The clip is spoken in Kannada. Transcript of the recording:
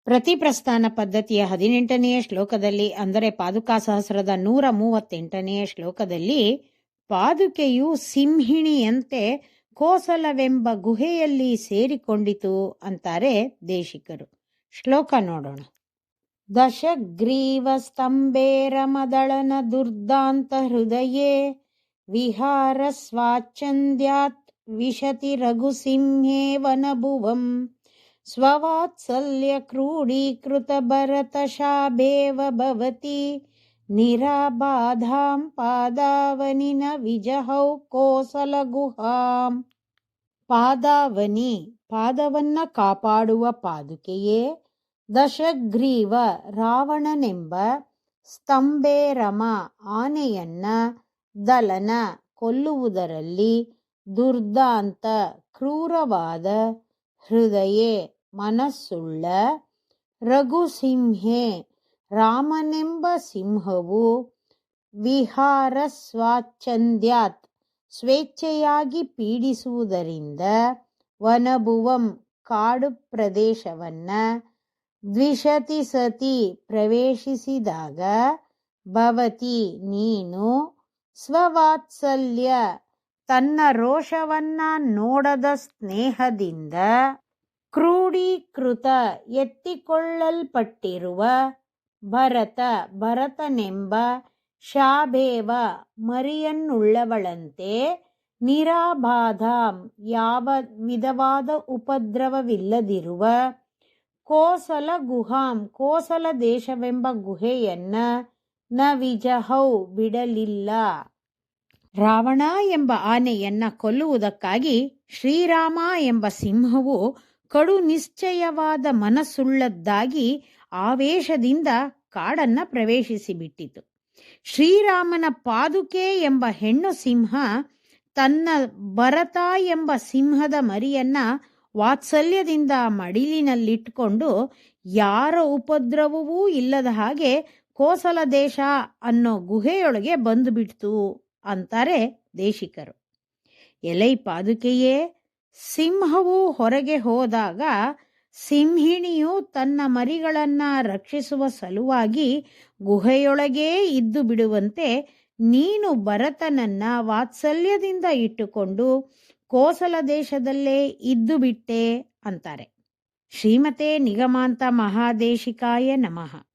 ಪ್ರತಿಪ್ರಸ್ಥಾನ ಪದ್ಧತಿಯ 18ನೆಯ ಶ್ಲೋಕದಲ್ಲಿ, ಅಂದರೆ ಪಾದುಕಾ ಸಹಸ್ರದ 138ನೆಯ ಶ್ಲೋಕದಲ್ಲಿ, ಪಾದುಕೆಯು ಸಿಂಹಿಣಿಯಂತೆ ಕೋಸಲವೆಂಬ ಗುಹೆಯಲ್ಲಿ ಸೇರಿಕೊಂಡಿತು ಅಂತಾರೆ ದೇಶಿಕರು. ಶ್ಲೋಕ ನೋಡೋಣ. ದಶಗ್ರೀವ ಸ್ತಂಭೇರಮದಳನ ದುರ್ದಾಂತ ಹೃದಯೇ ವಿಹಾರ ಸ್ವಾಚ್ಛಂದ್ಯಾತ್ ವಿಶತಿ ರಘುಸಿಂಹೇ ವನಭುವಂ ಸ್ವವಾತ್ಸಲ್ಯ ಕ್ರೋಢೀಕೃತ ಭರತ ಶಾಭೇವ ಭವತಿ ನಿರಾಬಾಧಾಂ ಪಾದಾವನಿನ ವಿಜಹೌ ಕೋಸಲ ಗುಹಾಂ. ಪಾದಾವನಿ, ಪಾದವನ್ನ ಕಾಪಾಡುವ ಪಾದುಕೆಯೇ, ದಶಗ್ರೀವ ರಾವಣನೆಂಬ, ಸ್ತಂಭೇರಮ ಆನೆಯನ್ನ, ದಲನ ಕೊಲ್ಲುವುದರಲ್ಲಿ, ದುರ್ದಾಂತ ಕ್ರೂರವಾದ, ಹೃದಯೇ ಮನಸ್ಸುಳ್ಳ, ರಘುಸಿಂಹೇ ರಾಮನೆಂಬ ಸಿಂಹವು, ವಿಹಾರ ಸ್ವಾಚ್ಛಂದ್ಯಾತ್ ಸ್ವೇಚ್ಛೆಯಾಗಿ ಪೀಡಿಸುವುದರಿಂದ, ವನಭುವಂ ಕಾಡು ಪ್ರದೇಶವನ್ನ, ದ್ವಿಷತಿ ಸತಿ ಪ್ರವೇಶಿಸಿದಾಗ, ಭವತಿ ನೀನು, ಸ್ವವಾತ್ಸಲ್ಯ ತನ್ನ ರೋಷವನ್ನ ನೋಡದ ಸ್ನೇಹದಿಂದ, ಕ್ರೋಢೀಕೃತ ಎತ್ತಿಕೊಳ್ಳಲ್ಪಟ್ಟಿರುವ, ಭರತ ಭರತನೆಂಬ, ಶಾಭೇವ ಮರಿಯನ್ನುಳ್ಳವಳಂತೆ, ನಿರಾಬಾಧಾಂ ಯಾವ ವಿಧವಾದ ಉಪದ್ರವವಿಲ್ಲದಿರುವ, ಕೋಸಲ ಗುಹಾಂ ಕೋಸಲ ದೇಶವೆಂಬ ಗುಹೆಯನ್ನ, ನ ವಿಜಹೌ ಬಿಡಲಿಲ್ಲ. ರಾವಣ ಎಂಬ ಆನೆಯನ್ನ ಕೊಲ್ಲುವುದಕ್ಕಾಗಿ ಶ್ರೀರಾಮ ಎಂಬ ಸಿಂಹವು ಕಡು ನಿಶ್ಚಯವಾದ ಮನಸ್ಸುಳ್ಳದ್ದಾಗಿ ಆವೇಶದಿಂದ ಕಾಡನ್ನ ಪ್ರವೇಶಿಸಿಬಿಟ್ಟಿತು. ಶ್ರೀರಾಮನ ಪಾದುಕೆ ಎಂಬ ಹೆಣ್ಣು ಸಿಂಹ ತನ್ನ ಭರತ ಎಂಬ ಸಿಂಹದ ಮರಿಯನ್ನ ವಾತ್ಸಲ್ಯದಿಂದ ಮಡಿಲಿನಲ್ಲಿಟ್ಟುಕೊಂಡು ಯಾರ ಉಪದ್ರವವೂ ಇಲ್ಲದ ಹಾಗೆ ಕೋಸಲ ದೇಶ ಅನ್ನೋ ಗುಹೆಯೊಳಗೆ ಬಂದುಬಿಡ್ತು ಅಂತಾರೆ ದೇಶಿಕರು. ಎಲೈ ಪಾದುಕೆಯೇ, ಸಿಂಹವು ಹೊರಗೆ ಹೋದಾಗ ಸಿಂಹಿಣಿಯು ತನ್ನ ಮರಿಗಳನ್ನ ರಕ್ಷಿಸುವ ಸಲುವಾಗಿ ಗುಹೆಯೊಳಗೇ ಇದ್ದು ಬಿಡುವಂತೆ ನೀನು ಭರತನನ್ನ ವಾತ್ಸಲ್ಯದಿಂದ ಇಟ್ಟುಕೊಂಡು ಕೋಸಲ ದೇಶದಲ್ಲೇ ಇದ್ದು ಬಿಟ್ಟೆ ಅಂತಾರೆ. ಶ್ರೀಮತೆ ನಿಗಮಾಂತ ಮಹಾದೇಶಿಕಾಯ ನಮಃ.